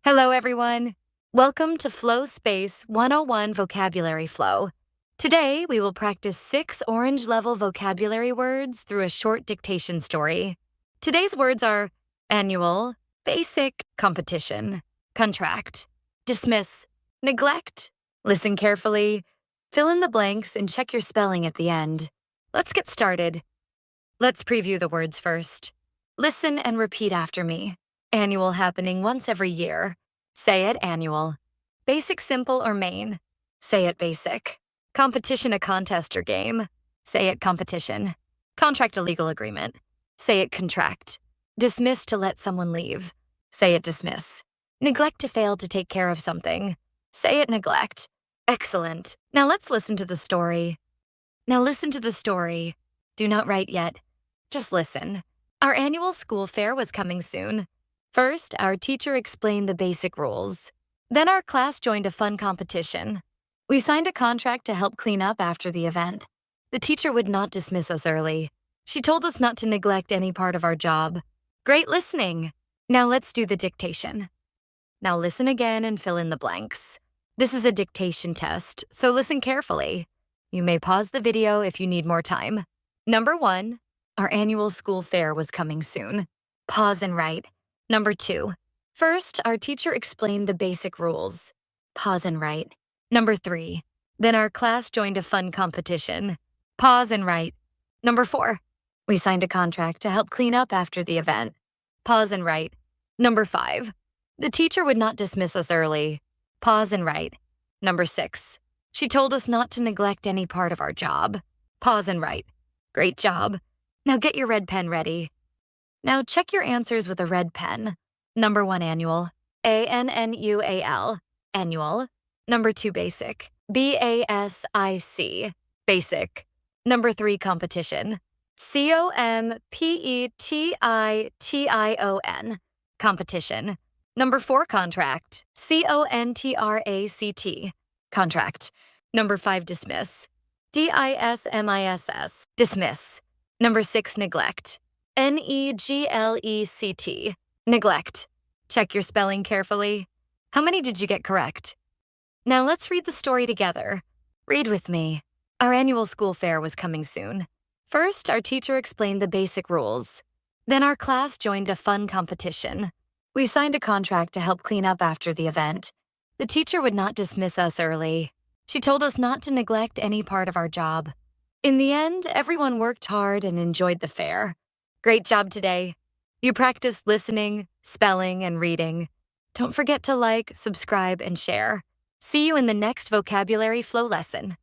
Hello, everyone. Welcome to Flow Space 101 Vocabulary Flow. Today, we will practice 6 orange-level vocabulary words through a short dictation story. Today's words are annual, basic, competition, contract, dismiss, neglect. Listen carefully, fill in the blanks, and check your spelling at the end. Let's get started. Let's preview the words first. Listen and repeat after me. Annual happening once every year. Say it annual. Basic, simple, or main. Say it basic. Competition, a contest or game. Say it competition. Contract, a legal agreement. Say it contract. Dismiss, to let someone leave. Say it dismiss. Neglect, to fail to take care of something. Say it neglect. Excellent. Now let's listen to the story. Do not write yet. Just listen. Our annual school fair was coming soon. First, our teacher explained the basic rules. Then our class joined a fun competition. We signed a contract to help clean up after the event. The teacher would not dismiss us early. She told us not to neglect any part of our job. Great listening. Now let's do the dictation. Now listen again and fill in the blanks. This is a dictation test, so listen carefully. You may pause the video if you need more time. Number 1, our annual school fair was coming soon. Pause and write. Number 2, first, our teacher explained the basic rules. Pause and write. Number 3, then our class joined a fun competition. Pause and write. Number 4, we signed a contract to help clean up after the event. Pause and write. Number 5, the teacher would not dismiss us early. Pause and write. Number 6, she told us not to neglect any part of our job. Pause and write. Great job. Now get your red pen ready. Now check your answers with a red pen. Number 1, annual. A-N-N-U-A-L. Annual. Number 2, basic. B-A-S-I-C. Basic. Number 3, competition. C-O-M-P-E-T-I-T-I-O-N. Competition. Number 4, contract. C-O-N-T-R-A-C-T. Contract. Number 5, dismiss. D-I-S-M-I-S-S. Dismiss. Number 6, neglect. N-E-G-L-E-C-T. Neglect. Check your spelling carefully. How many did you get correct? Now let's read the story together. Read with me. Our annual school fair was coming soon. First, our teacher explained the basic rules. Then our class joined a fun competition. We signed a contract to help clean up after the event. The teacher would not dismiss us early. She told us not to neglect any part of our job. In the end, everyone worked hard and enjoyed the fair. Great job today. You practiced listening, spelling, and reading. Don't forget to like, subscribe, and share. See you in the next vocabulary flow lesson.